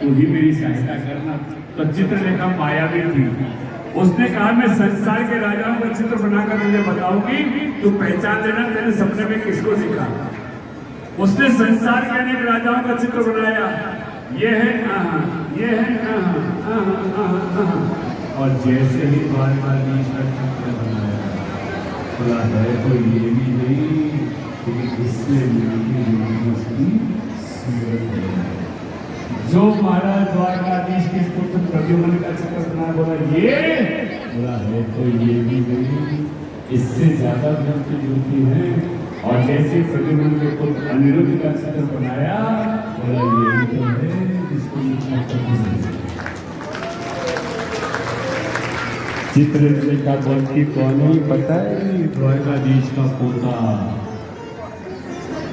तू ही मेरी सहायता करना। तो चित्रलेखा मायावी थी, उसने कहा मैं संसार के राजाओं का चित्र बनाकर तुझे बताऊंगी, तू पहचान लेना तेरे सपने में किसको दिखा। उसने संसार के अनेक राजाओं का चित्र बनाया, ये है ये है और जैसे ही द्वारकाधीश का चित्र बनाया, बोला है तो ये भी नहीं, लेकिन इससे जो महाराज द्वारकाधीश के पुत्र प्रद्युम्न का चित्र बनाया, बोला है तो ये भी नहीं, इससे ज्यादा मिलती जुलती है। और जैसे प्रद्युम्न के पुत्र अनिरुद्ध का चित्र बनाया, बोला ये भी तो है जिसको चित्रलेखा बोलती कौन ही पता है, द्वारकाधीश का पोता।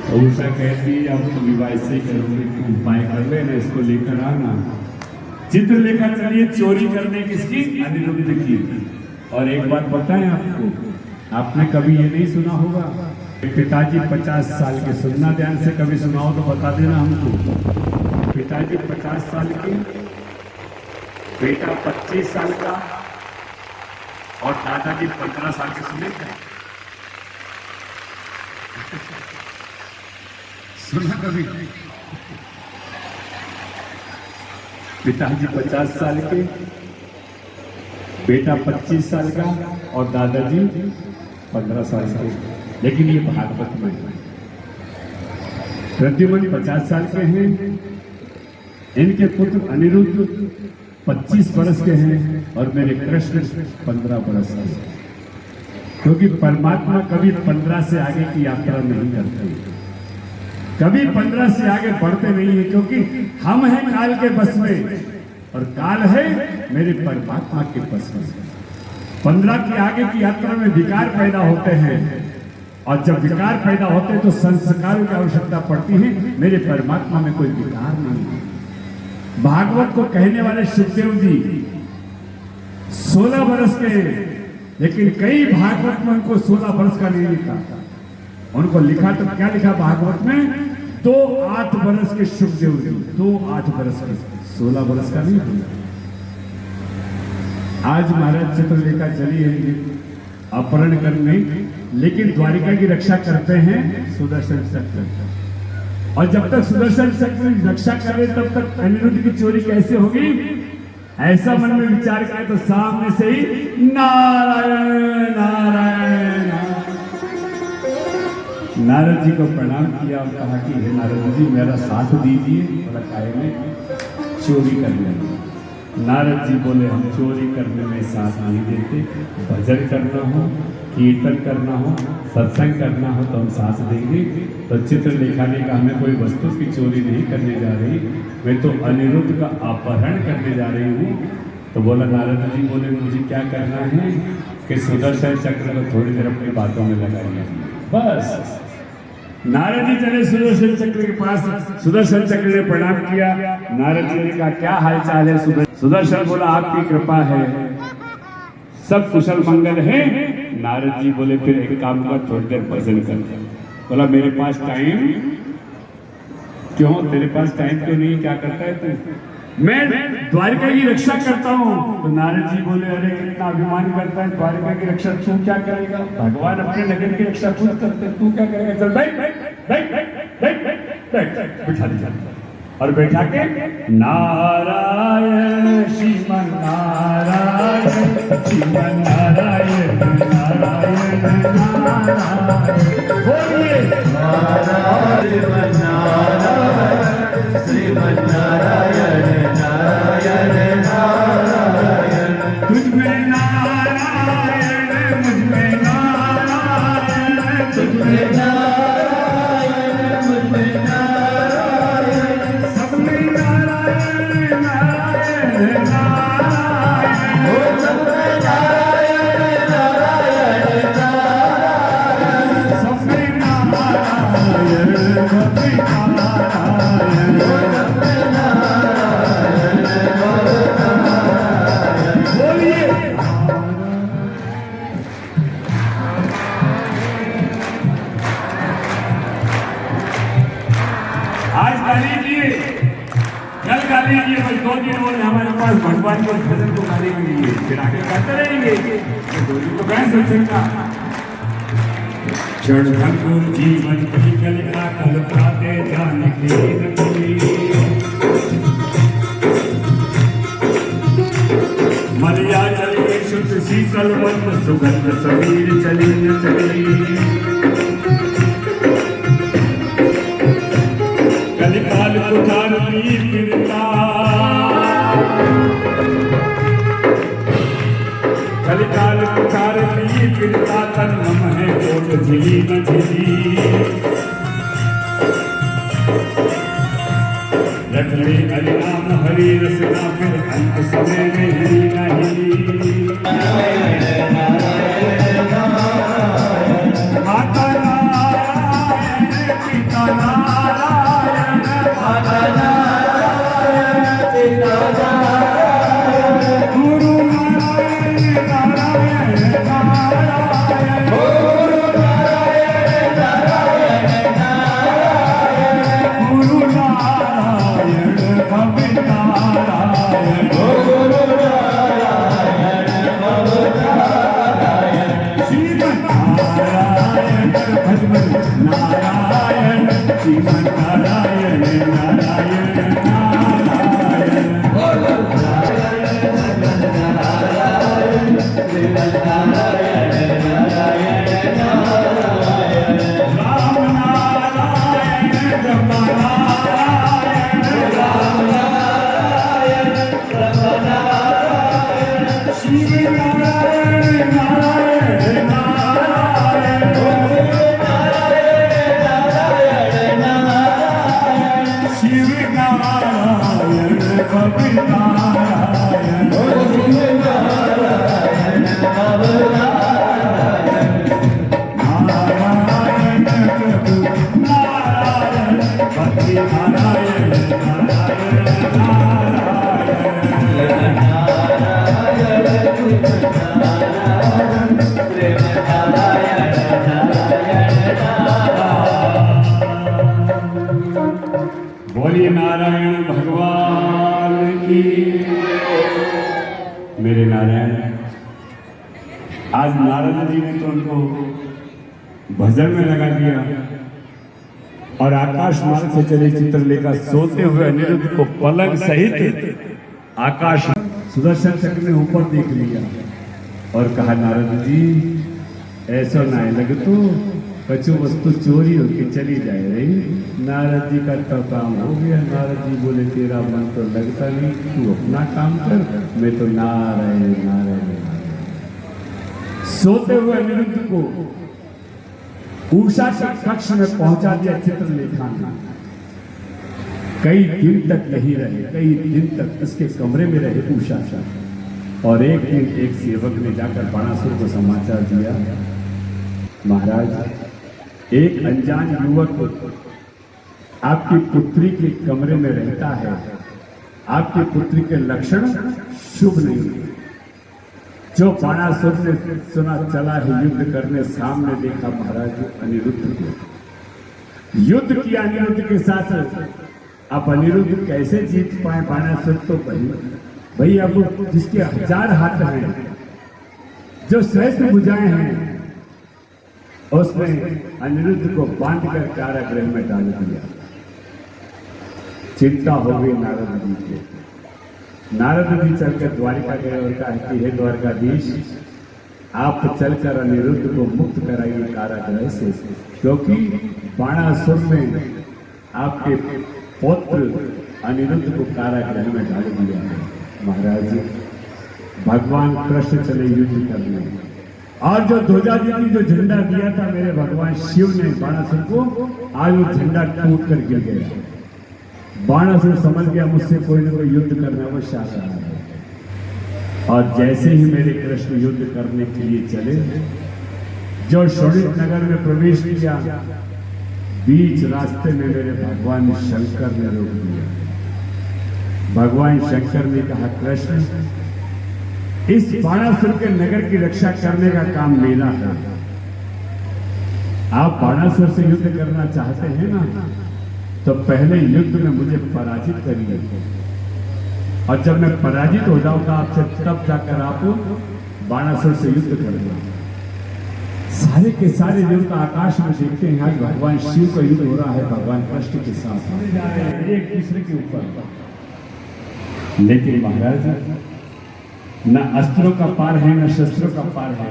तो उषा कहती अब तो विवाह से करूंगी, तू उपाय कर लेना, इसको लेकर आना। चित्रलेखा चलिए चोरी करने किसकी, अनिरुद्ध की। और एक बात बताएं आपको, आपने कभी ये नहीं सुना होगा, पिताजी 50 साल के, सुनना ध्यान से, कभी सुनाओ तो बता देना हमको। पिताजी 50 साल के, बेटा 25 साल का और दादाजी 15 साल के, सुने क्या? सुना कभी? पिताजी 50 साल के, बेटा 25 साल का और दादाजी 15 साल के। लेकिन ये भागवत में प्रद्युम्न 50 साल के हैं, इनके पुत्र अनिरुद्ध 25 वर्ष के हैं और मेरे कृष्ण 15 वर्ष के। क्योंकि परमात्मा कभी 15 से आगे की यात्रा नहीं करते, कभी 15 से आगे बढ़ते नहीं है, क्योंकि हम हैं काल के बस में और काल है मेरे परमात्मा के बस में। 15 के आगे की यात्रा में विकार पैदा होते हैं और जब विकार पैदा होते हैं तो संस्कारों की आवश्यकता पड़ती है। मेरे परमात्मा में कोई विकार नहीं है। भागवत को कहने वाले सुखदेव जी 16 वर्ष के, लेकिन कई भागवत में उनको 16 वर्ष का नहीं लिखा। उनको लिखा तो क्या लिखा भागवत में, 2 8 वर्ष के सुखदेव जी, 2 8 वर्ष के, 16 वर्ष का नहीं बोला। आज महाराज चित्रलेखा चली है अपहरण करने, लेकिन द्वारिका की रक्षा करते हैं सुदर्शन चक्र। और जब तक सुदर्शन चक्र की रक्षा करे तब तक अनिरुद्ध की चोरी कैसे होगी, ऐसा मन में विचार करे तो सामने से ही नारायण नारायण। नारद जी को प्रणाम किया और कहा कि हे नारद जी मेरा साथ दीजिए, बोला काहे में, चोरी करने में। नारद जी बोले हम चोरी करने में साथ नहीं देते, भजन करना हो, कीर्तन करना हो, सत्संग करना हो तो हम साथ देंगे। तो चित्रलेखा ने कहा मैं कोई वस्तु की चोरी नहीं करने जा रही, मैं तो अनिरुद्ध का अपहरण करने जा रही हूँ। तो बोला नारद जी बोले मुझे क्या करना है कि सुदर्शन चक्र को थोड़ी देर अपनी बातों में लगाइए। बस नारद जी चले सुदर्शन चक्र के पास, सुदर्शन चक्र ने प्रणाम किया। नारद जी ने कहा क्या हाल चाल है? सुदर्शन बोला आपकी कृपा है, सब कुशल मंगल है। नारद जी बोले फिर एक काम कर, थोड़ी देर भजन कर। बोला मेरे पास टाइम क्यों, तेरे पास टाइम क्यों नहीं, क्या करता है तू? मैं द्वारिका की रक्षा करता हूँ। तो नारद जी बोले अरे कितना अभिमान करता है, द्वारिका की रक्षा तू क्या करेगा? भगवान अपने नगर की रक्षा खुद करते, तू क्या करेगा? चल बैठ बैठ बैठ बैठ बैठ बैठ, बिठा दिया और बैठा के नारायण श्रीमन नारायण श्रीमन नारायण नारायण नारायण बोलिए नारायण नारायण श्रीमन नारायण नारायण नारायण। तुझ में नारायण, मुझ में नारायण, तुझ में नारायण मुझ में नारायण, सब में नारायण नारायण नारायण, ओ सब में नारायण भगवान के भजन को गाने के लिए फिर आगे गाते रहेंगे तो डोली को कैसे सकता। क्षण भंगुर जीवन की कलिका कल्पाते जाने की नकली मलिया चली शुद्ध शीतल मन सुगंध समीर चली न चली कलिकाल कुठार पीर फिरता कलिकाल कुठार पीर फिरता तन मम है कोट झिली न झिली रख ले हरि नाम हरि रसना फिर अंत समय में हरि नहीं माता नारायण पिता नारायण माता नारायण पिता नारायण गुरु नारायण नारायण नारायण गुरु नारायण नारायण नारायण गुरु नारायण भव नारायण गुरु नारायण भव नारायण श्रीमन नारायण भजमन नारायण श्रीमन नारायण नारायण नारायण बोलो नारायण नारायण श्रीमन नारायण नारायण नारायण राम नारायण ब्रह्म नारायण राम नारायण ब्रह्म नारायण शिव नारायण नारायण नारायण नारायण नारायण नारायण शिव नारायण भव नारायण शिव नारायण भव नारायण नारायण प्रभु नारायण भक्ति नारायण नारायण बोलिए नारायण भगवान की। मेरे नारायण आज नारद जी ने तो उनको भजन में लगा दिया और आकाश मार्ग से चले चित्रलेखा सोते हुए अनिरुद्ध को पलंग सहित आकाश सुदर्शन चक्र ने ऊपर देख लिया और कहा नारद जी ऐसा ना लगे तो कछु वस्तु चोरी होके चली जाए रही। नारद जी का तो काम हो गया। नारद जी बोले तेरा मन तो लगता नहीं, तू अपना काम कर, मैं तो नारायण नारायण नारायण। सोते हुए अनिरुद्ध को उषा के कक्ष में पहुंचा दिया चित्रलेखा ने। कई दिन तक यही रहे, कई दिन तक इसके कमरे में रहे उषा। और एक दिन एक सेवक ने जाकर बाणासुर को समाचार दिया, महाराज एक अनजान युवक आपकी पुत्री के कमरे में रहता है, आपकी पुत्री के लक्षण शुभ नहीं। जो बाणासुर ने सुना चला है युद्ध करने, सामने देखा महाराज अनिरुद्ध को। युद्ध किया अनिरुद्ध के साथ। अब अनिरुद्ध कैसे जीत पाए बाणासुर? तो भाई अब जिसके 1000 हाथ हैं, जो सहस्त्र भुजाएं हैं, उसने अनिरुद्ध को बांधकर कारागृह में डाल दिया। चिंता हो गई नारद जी को। नारद जी चलकर द्वारिका गए और कहा कि हे द्वारकाधीश, आप चलकर अनिरुद्ध को मुक्त कराइए कारागृह से, क्योंकि बाणासुर ने आपके पुत्र अनिरुद्ध को कारागृह में डाल दिया है। महाराज भगवान कृष्ण चले युद्ध करने, और जो ध्वजा दी, जो झंडा दिया था मेरे भगवान शिव ने बाणासुर को, आज वो झंडा टूट कर गिर गया। बाणासुर समझ गया मुझसे कोई न कोई युद्ध करना अवश्य आ रहा है। और जैसे ही मेरे कृष्ण युद्ध करने के लिए चले, जो शोणित नगर में प्रवेश किया, बीच रास्ते में मेरे भगवान शंकर ने रोक दिया। भगवान शंकर ने कहा, कृष्ण इस बाणासुर के नगर की रक्षा करने का काम मेरा है। आप बाणासुर से युद्ध करना चाहते हैं ना, तो पहले युद्ध में मुझे पराजित करिए, और जब मैं पराजित हो जाऊंगा आपसे, तब जाकर आप बाणासुर से युद्ध करेंगे। सारे के सारे देवता आकाश में देखते हैं, आज भगवान शिव का युद्ध हो रहा है भगवान कृष्ण के साथ, एक दूसरे के ऊपर। लेकिन महाराज, न अस्त्रों का पार है, न शस्त्रों का पार है।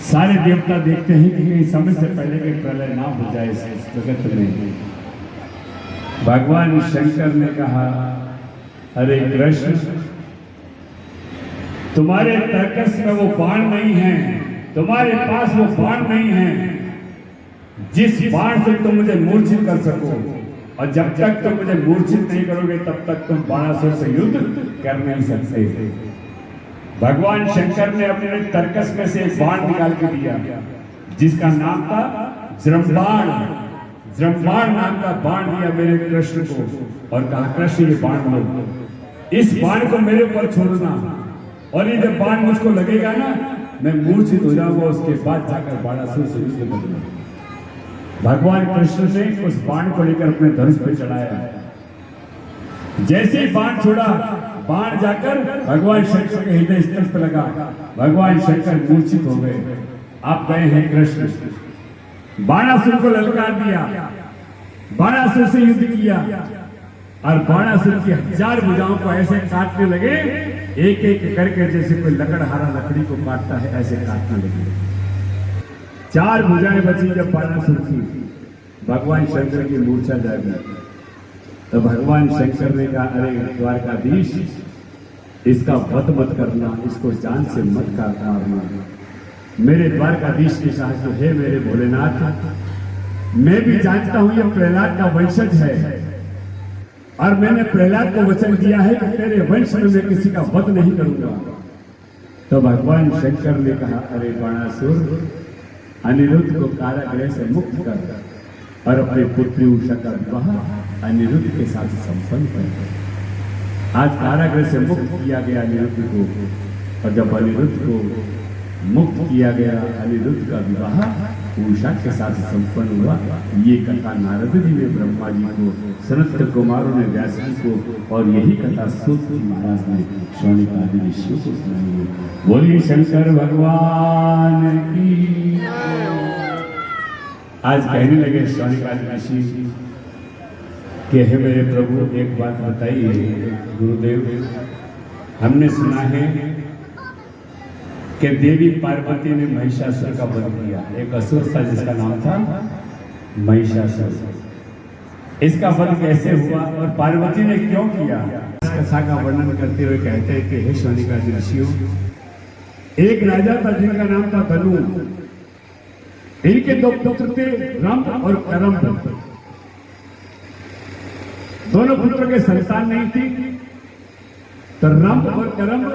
सारे देवता देखते हैं कि कहीं समय से पहले के प्रलय ना हो जाए इस जगत में। भगवान शंकर ने कहा, अरे कृष्ण, तुम्हारे तर्कस में वो बाण नहीं है, तुम्हारे पास वो बाण नहीं है जिस बाण से तुम मुझे मूर्छित कर सको, और जब तक तुम मुझे मूर्छित नहीं करोगे तब तक तुम बाणासुर से युद्ध कर नहीं सकते। भगवान शंकर ने अपने तर्कस में से एक बाण निकाल के दिया, जिसका नाम था जृंबाण। जृंबाण नाम का बाण दिया मेरे कृष्ण को, और कहा, कृष्ण, ये बाण लो, इस बाण को मेरे ऊपर छोड़ना, और ये जब बाण मुझको लगेगा ना, मैं मूर्छित हो जाऊंगा, उसके बाद जाकर बाणासुर से युद्ध करूंगा। भगवान कृष्ण ने उस बाण को लेकर अपने धनुष पे चढ़ाया। जैसे ही बाण छोड़ा, बाण जाकर भगवान शंकर के हृदय स्थल पर लगा। भगवान शंकर मूर्छित हो गए। आप गए हैं कृष्ण, बाणासुर को ललकार दिया, बाणासुर से युद्ध किया, और बाणासुर की 1000 भुजाओं को ऐसे काटने लगे, एक एक करके, जैसे कोई लकड़हारा लकड़ी को काटता है, ऐसे काटने लगे। 4 भुजाएं बची जब बाणासुर की, भगवान शंकर की मूर्छा जागी। तो भगवान शंकर ने कहा, अरे द्वारकाधीश, इसका वध मत करना, इसको जान से मत मारना। मेरे द्वारकाधीश ने कहा कि हे मेरे भोलेनाथ, मैं भी जानता हूं ये प्रहलाद का वंशज है, और मैंने प्रहलाद को वचन दिया है कि तेरे वंश में मैं किसी का वध नहीं करूंगा। तो भगवान शंकर ने कहा, अरे बाणासुर, अनिरुद्ध को कारागृह से मुक्त कर, और अपने पुत्री उषा का विवाह अनिरुद्ध के साथ संपन्न कर। आज कारागृह से मुक्त किया गया अनिरुद्ध को, और जब अनिरुद्ध को मुक्त किया गया, अनिरुद्ध का विवाह उषा के साथ संपन्न हुआ। ये कथा नारद जी ने ब्रह्मा जी को, सनत कुमारों ने व्यास जी को, और यही कथा सूत जी महाराज ने शौनक आदि ऋषियों को सुनाई है। बोलिए शंकर भगवान की। आज कहने लगे शौनक आदि ऋषि कि हे मेरे प्रभु, एक बात बताइए गुरुदेव, हमने सुना है कि देवी पार्वती ने महिषासुर का वध किया। एक असुर था जिसका नाम था महिषासुर। इसका वध कैसे हुआ और पार्वती ने क्यों किया, इस कथा का वर्णन करते हुए कहते हैं कि हे शौनक आदि ऋषियों, एक राजा था जिनका नाम था धनु। इनके 2 पुत्र थे, रंभ और करम्भ। दोनों पुत्रों के संतान नहीं थी, तो रंभ और करम्भ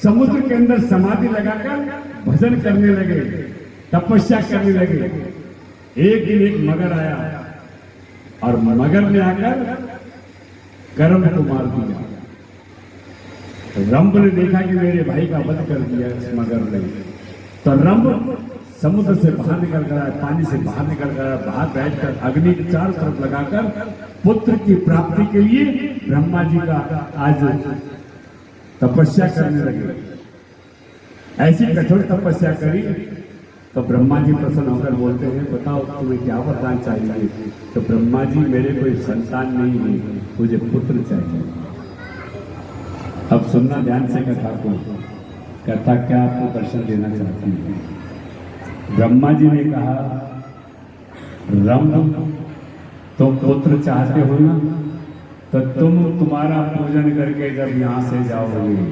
समुद्र के अंदर समाधि लगाकर भजन करने लगे, तपस्या करने लगे। एक दिन एक मगर आया, और मगर ने आकर करम्भ को मार दिया। रंभ ने देखा कि मेरे भाई का वध कर दिया इस मगर ने, तो रंभ समुद्र से बाहर निकल कर आया, पानी से बाहर निकल कर आया, बाहर बैठकर अग्नि चारों तरफ लगाकर पुत्र की प्राप्ति के लिए ब्रह्मा जी का आज तपस्या करने लगे। ऐसी कठोर तपस्या करी तो ब्रह्मा जी प्रसन्न होकर बोलते हैं, बताओ तुम्हें क्या वरदान चाहिए। तो ब्रह्मा जी, मेरे कोई संतान नहीं है, मुझे पुत्र चाहिए। अब सुनना ध्यान से कथा को, कथा क्या आपको दर्शन देना चाहती है। ब्रह्मा जी ने कहा, रंभ, तुम पुत्र चाहते हो ना, तो तुम्हारा पूजन करके जब यहाँ से जाओगे,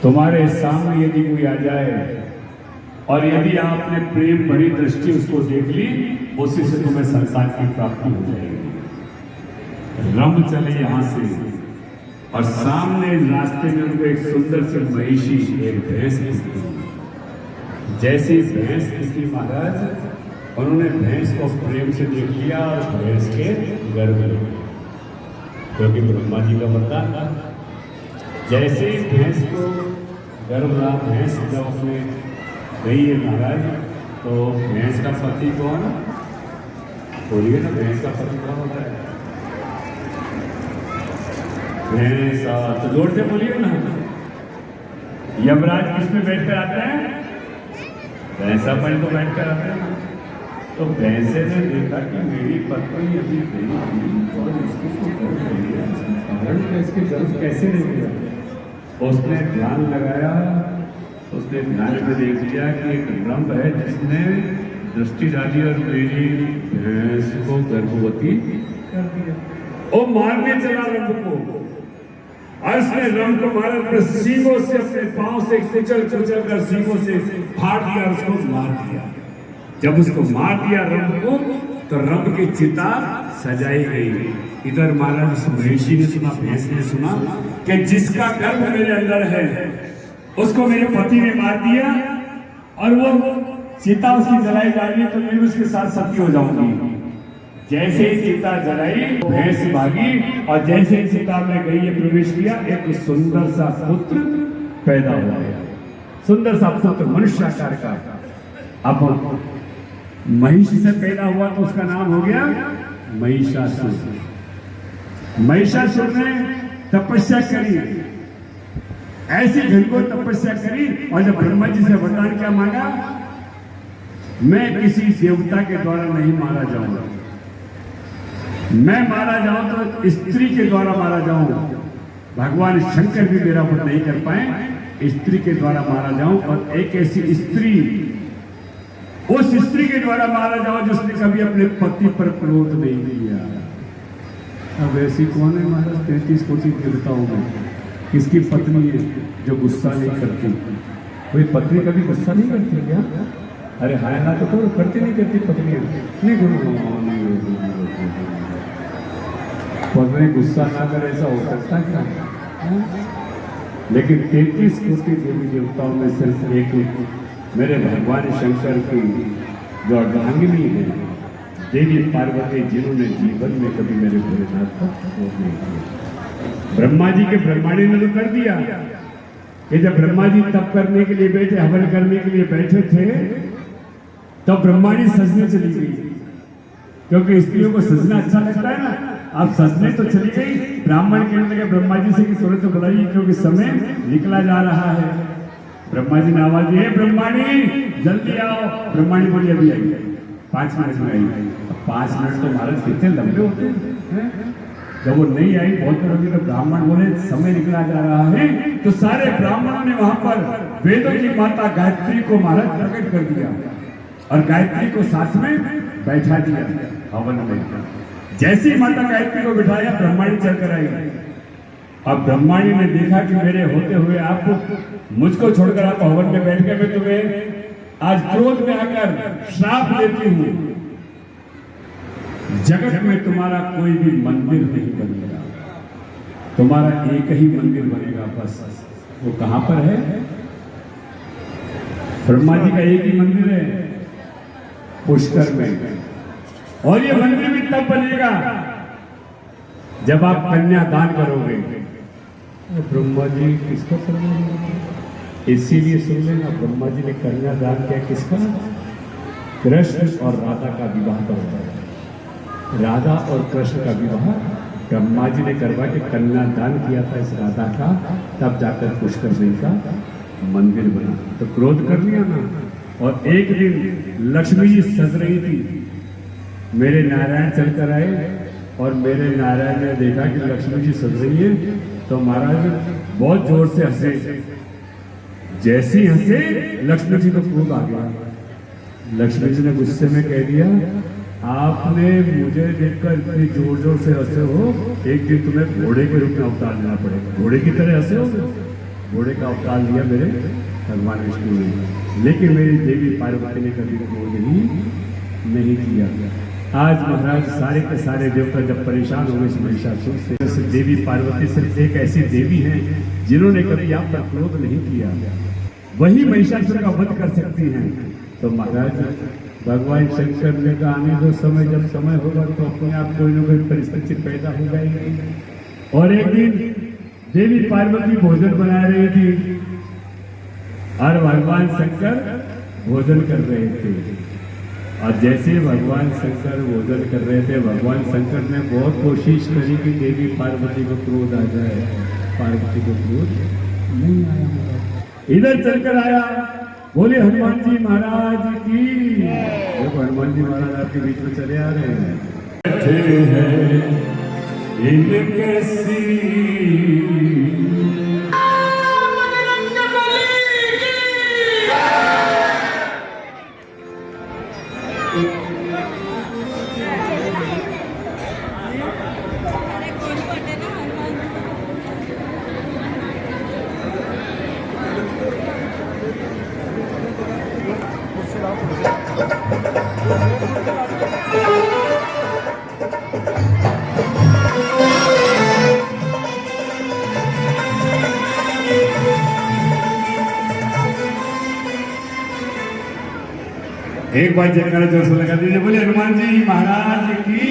तुम्हारे सामने यदि कोई आ जाए और यदि आपने प्रेम भरी दृष्टि उसको देख ली, उसी से तुम्हें संतान की प्राप्ति हो जाएगी। रंभ चले यहाँ से, और सामने रास्ते में उनको एक सुंदर सी महिषी, एक भैंस दिखी। जैसी भैंस दिखी महाराज, उन्होंने भैंस को प्रेम से देख लिया और भैंस के गर्भ में, क्योंकि ब्रह्मा जी का वरदान था। जैसे ही भैंस को गर्भ रहा, भैंस जब उसमें गई है महाराज, तो भैंस का पति कौन, बोलिए ना, भैंस का पति कौन होता है? भैंसा, तो जोर से बोलिए ना। यमराज किस में बैठ कर आते हैं? भैंसा पर तो बैठ कर आते हैं ना। तो भैंसे ने देखा कि मेरी पत्नी अभी गई थी और इसको तो कर रही है, कारण क्या, इसके जन्म कैसे नहीं हुआ? उसने ध्यान लगाया, उसने ध्यान में देख लिया कि एक रंभ है जिसने दृष्टि डाली और मेरी भैंस को गर्भवती कर दिया। वो मारने चला रंभ को, और उसने रंभ को मारा, अपने सींगों से, अपने पांव से कुचल कुचल कर सींगों से फाड़ दिया और उसको मार दिया। जब उसको मार दिया रंभ को, तो रंभ की चिता सजाई गई। इधर महाराज उस महिषी ने सुना, भैंस ने सुना कि जिसका गर्भ मेरे अंदर है उसको मेरे पति ने मार दिया, और वो चिता उसकी जलाई डाली, तो मैं उसके साथ सती हो जाऊंगी। जैसे ही चिता जलाई, भैंस भागी, और जैसे ही चिता में गई है प्रवेश किया, एक सुंदर सा पुत्र पैदा हो गया। सुंदर सा पुत्र मनुष्याकार का। अब महिषी से पैदा हुआ तो उसका नाम हो गया महिषासुर। महिषासुर ने तपस्या करी, ऐसी घनघोर तपस्या करी, और जब ब्रह्मा जी से वरदान क्या मांगा, मैं किसी देवता के द्वारा नहीं मारा जाऊंगा, मैं मारा जाऊं तो स्त्री के द्वारा मारा जाऊं। भगवान शंकर भी मेरा वध नहीं कर पाए, स्त्री के द्वारा मारा जाऊं, और एक ऐसी स्त्री, उस स्त्री के द्वारा मारा जाऊं जिसने कभी अपने पति पर क्रोध नहीं किया। अब ऐसी कौन है महाराज 33 कोटि देवताओं में? किसकी पत्नी है जो गुस्सा नहीं करती? कोई पत्नी कभी गुस्सा नहीं करती क्या? अरे हाय ना तो करती नहीं करती पत्नी नहीं, पत्नी गुस्सा ना करे ऐसा हो सकता क्या? लेकिन 33 कोटि देवी देवताओं में सिर्फ एक मेरे भगवान शंकर की जो अर्धांगिनी है देवी पार्वती, जिन्होंने जीवन में कभी मेरे भोलेनाथ को क्रोध नहीं किया। ब्रह्मा जी के ब्रह्मांडी ने तो कर दिया कि जब ब्रह्मा जी तप करने के लिए बैठे, हवन करने के लिए बैठे थे, तो ब्रह्मांडी सजने चली गई, क्योंकि स्त्रियों को सजना अच्छा लगता है ना। अब सजने तो चली गई, ब्राह्मण कहने लगे ब्रह्मा जी से कि तुरंत बुलाइए क्योंकि समय निकला जा रहा है। ब्रह्मा जी ने आवाज दी, ब्रह्माणी जल्दी आओ। ब्रह्माणी बोली अभी आई, 5 मिनट में आई। 5 मिनट तो महाराज कितने लंबे होते हैं। जब वो नहीं आई बहुत देर होगी, तो ब्राह्मण बोले समय निकला जा रहा है, तो सारे ब्राह्मणों ने वहां पर वेदों की माता गायत्री को महाराज प्रकट कर दिया, और गायत्री को साथ में बैठा दिया हवन में। जैसी माता गायत्री को बिठाया, ब्रह्माणी चलकर आई। अब ब्रह्माणी ने देखा कि मेरे होते हुए आप मुझको छोड़कर आप हवन में बैठ गए, मैं तुम्हें आज क्रोध में आकर श्राप लेती हूं, जगत में तुम्हारा कोई भी मंदिर नहीं बनेगा, तुम्हारा एक ही मंदिर बनेगा बस। वो कहां पर है? ब्रह्मा जी का एक ही मंदिर है, पुष्कर में। और ये मंदिर भी तब बनेगा जब आप कन्या दान करोगे। ब्रह्मा जी किसको कन्या? इसीलिए सुन लेना, ब्रह्मा जी ने कन्या दान किया किसका? कृष्ण और राधा का विवाह करवाया। राधा और कृष्ण का विवाह ब्रह्मा जी ने करवा के कन्या दान किया था इस राधा का, तब जाकर पुष्कर जी का मंदिर बना। तो क्रोध कर लिया ना। और एक दिन लक्ष्मी जी सज रही थी, मेरे नारायण चलकर आए, और मेरे नारायण ने देखा कि लक्ष्मी जी सज रही है, तो महाराज बहुत जोर से हंसे। जैसी हंसे लक्ष्मी जी को क्रोध आ गया। लक्ष्मी जी ने गुस्से में कह दिया, आपने मुझे देखकर इतनी जोर जोर से हंसे हो, एक दिन तुम्हें घोड़े के रूप में अवतार लेना पड़ेगा। घोड़े की तरह हंसे हो? घोड़े का अवतार लिया मेरे भगवान विष्णु ने, लेकिन मेरी देवी पार्वती ने कभी क्रोध ही नहीं किया। आज महाराज सारे के सारे देवता जब परेशान हो गए इस महिषासुर से, देवी पार्वती सिर्फ एक ऐसी देवी है जिन्होंने कभी आप पर क्रोध नहीं किया, वही महिषासुर का वध कर सकती हैं। तो महाराज भगवान शंकर ने कहा, आने दो समय, जब समय होगा तो अपने आप कोई न कोई परिस्थिति पैदा हो जाएगी। और एक दिन देवी पार्वती भोजन बना रही थी और भगवान शंकर भोजन कर रहे थे। और जैसे भगवान शंकर भोजन कर रहे थे, भगवान शंकर ने बहुत कोशिश करी कि देवी पार्वती को क्रोध आ जाए, पार्वती को क्रोध नहीं आया। इधर चलकर आया, बोले हनुमान जी महाराज की। देखो हनुमान जी महाराज आपके बीच में चले आ रहे हैं, बैठे हैं इनके सिर। एक बार जयकारा जोर से लगा दीजिए, बोले हनुमान जी महाराज की।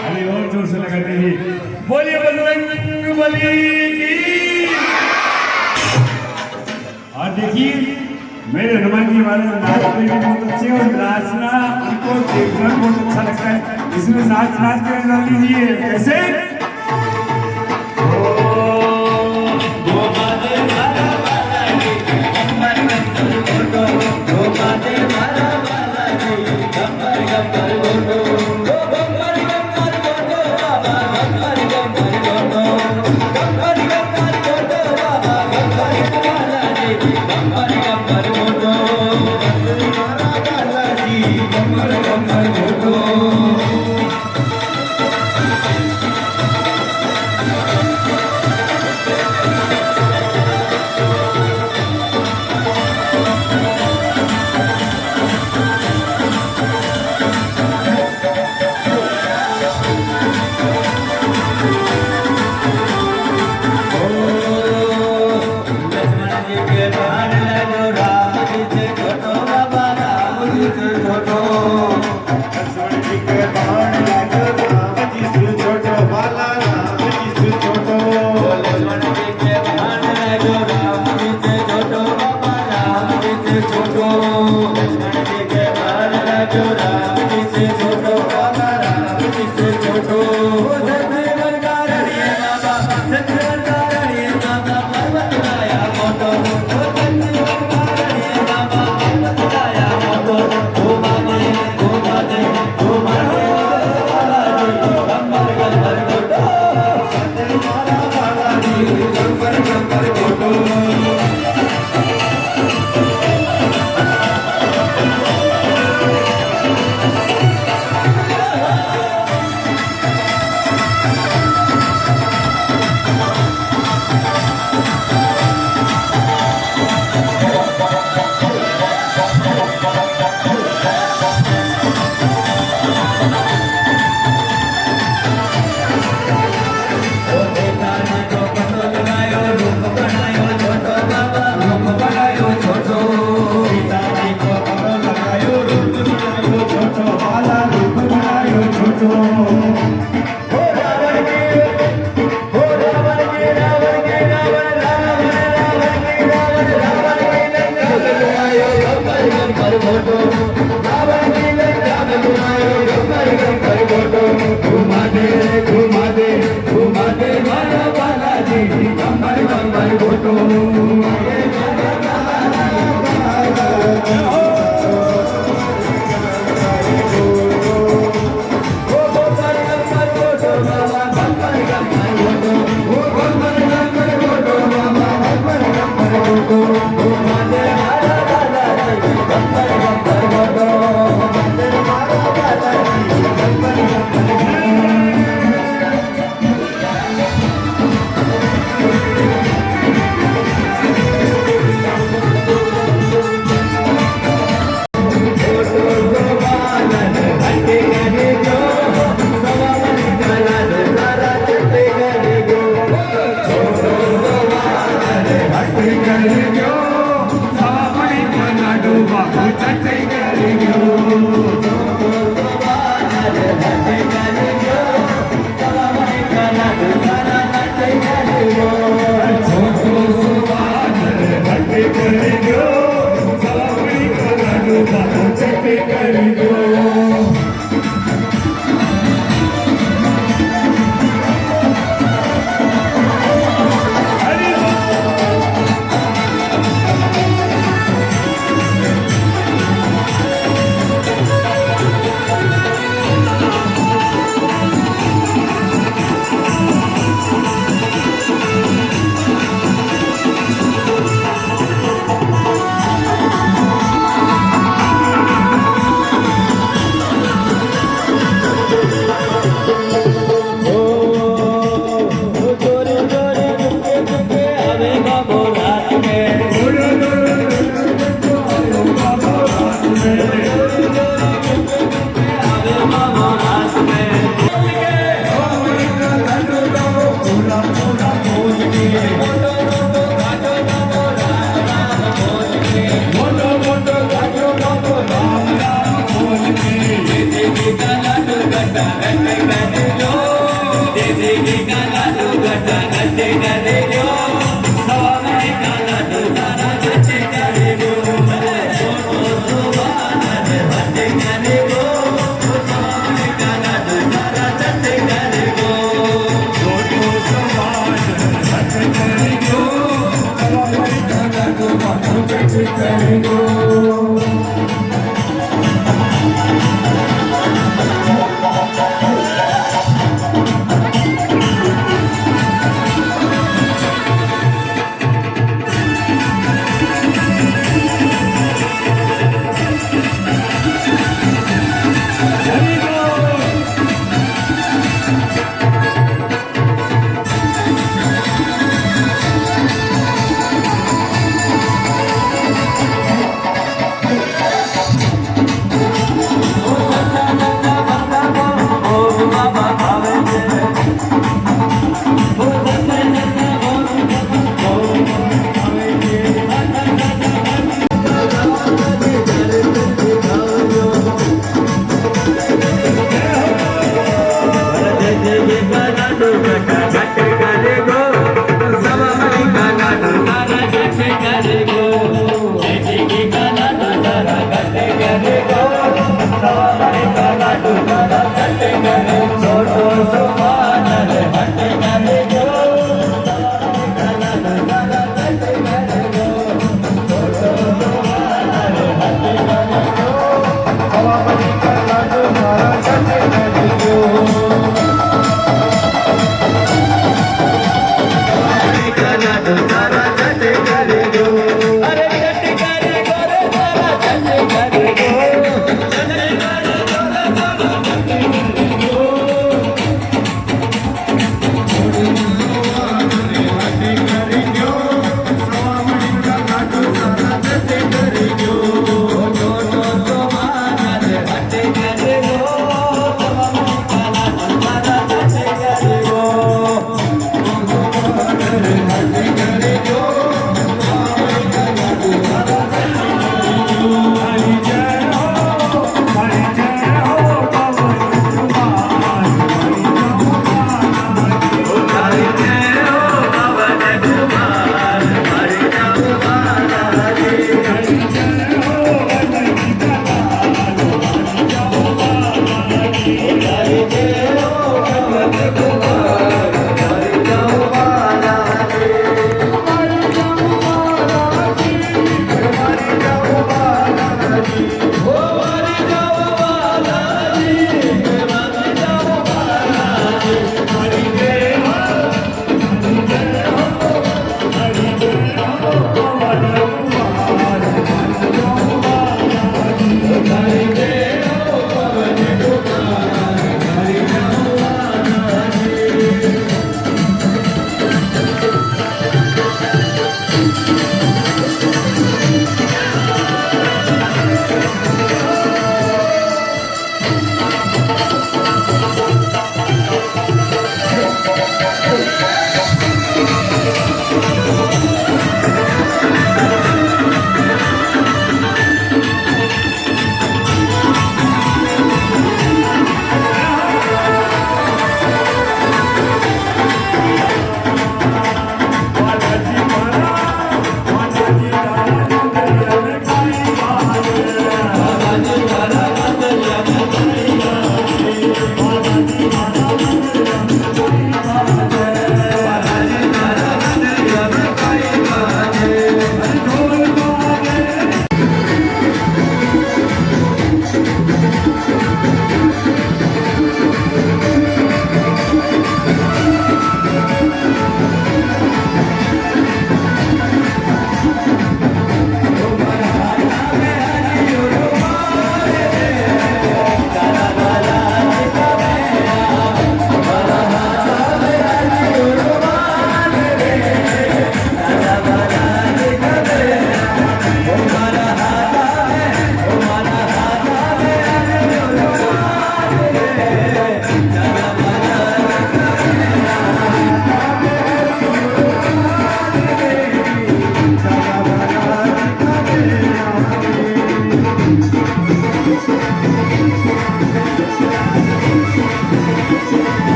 अरे और जोर से लगा दीजिए, बोलिए बजरंगबली की। और देखिए मेरे हनुमान जी महाराज नाचते भी बहुत अच्छे, और नाचना उनको देखना बहुत अच्छा लगता है। इसमें नाच नाच के लगा दीजिए, कैसे? Take Thank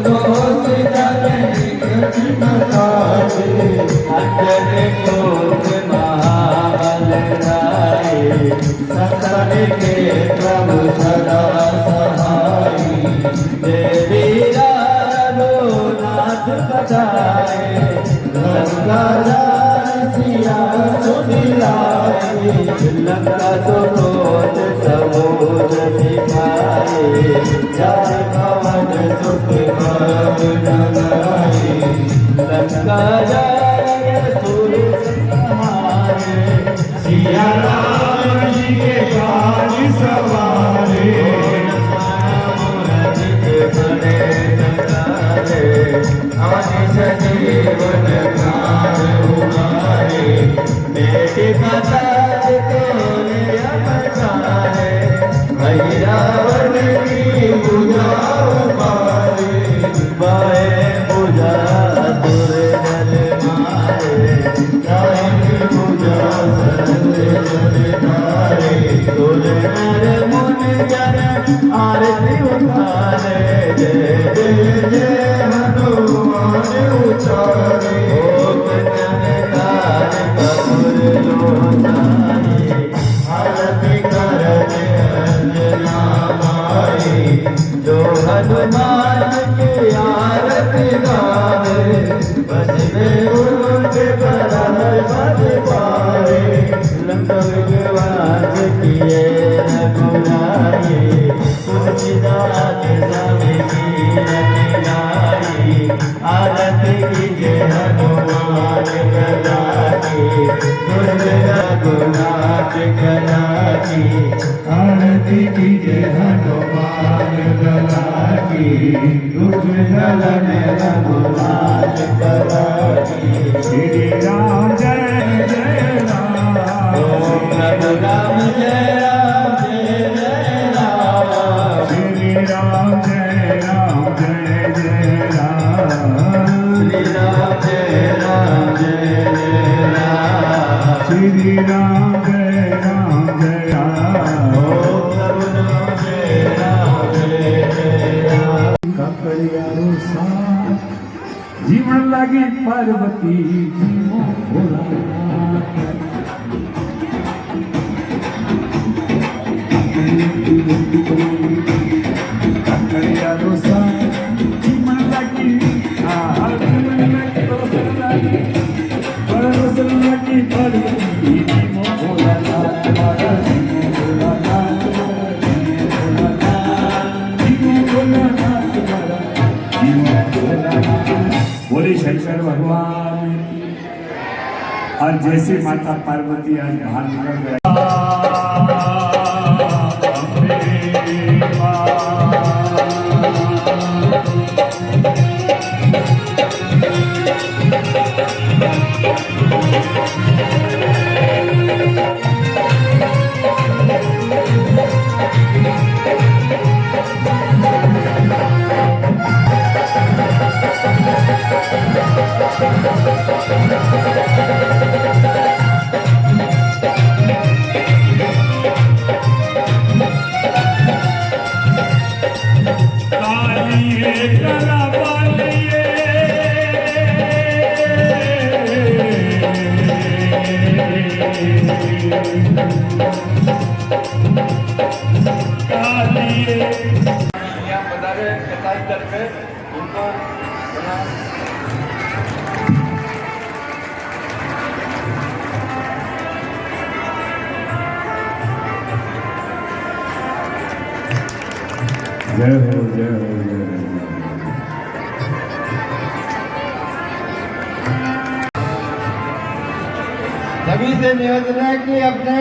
दोष जाने कठिन सारे अंजन कोट महाबल राय संतन के प्रभु सदा सहाय देवी नाथ बधाए गंगा सिया सुनिलाए लंका सुनोद समुद्र सिखाए जय भवन सुख भवनाए लंका जय सुर सहारे सिया राम जी के काज सवारे सजीवन काल उगारे बेटी माता तोरे अवतारे भैरावन की पूजा पारे बाए पूजा तुरे जल मारे ताई पूजा सरल जल धारे तुरे नर मुनि जन आरती उतारे जय जय जय हनुमान उचारे ओम ज्ञानदार कपूर लोचारे आरती करते अंजना माई जो हनुमान की आरती गावे बजने उनके बराबर बज पावे लंका विवाद किए रघुराई तुलसीदास स्वामी की आरती कीजिए हनुमान कला की दुर्गा गुनाथ कला की आरती कीजिए हनुमान कला की दुर्गा रघुनाथ कला की श्री राम जय जय राम ओम नमो राम जय राम जय जय राम श्री राम जय जय राम श्री राम जय राम जय जय राम श्री राम जय राम ओम नमो राम जय राम जय जय राम काकड़ियारो सा जीवन लागे पार्वती जीवो भोलानाथ काकड़ियारो सा जीवन लागे जीवन लागे परवसन लागे पार्वती जीवो भोलानाथ बोले शंकर भगवान की। और जैसे माता पार्वती आज बाहर निकल गया जय हो जय हो जय हो सभी से निवेदन है कि अपने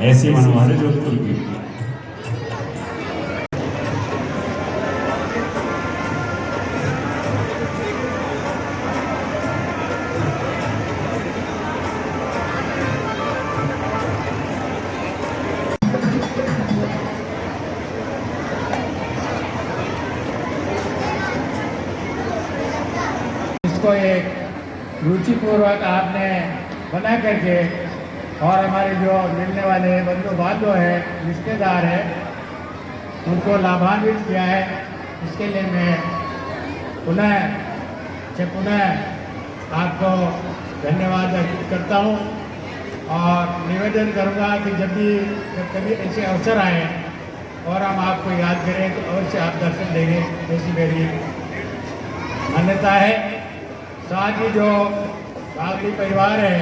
ऐसे मनवारे जोधपुर की इसको एक रुचिपूर्वक आपने बना करके और हमारे जो मिलने वाले बंधु बांधव हैं रिश्तेदार हैं उनको लाभान्वित किया है, इसके लिए मैं पुनः आपको धन्यवाद अर्पित करता हूँ और निवेदन करूँगा कि जब कभी ऐसे अवसर आए और हम आपको याद करें तो अवश्य आप दर्शन देंगे, ऐसी मेरी मान्यता है। साथ ही जो बागली परिवार है,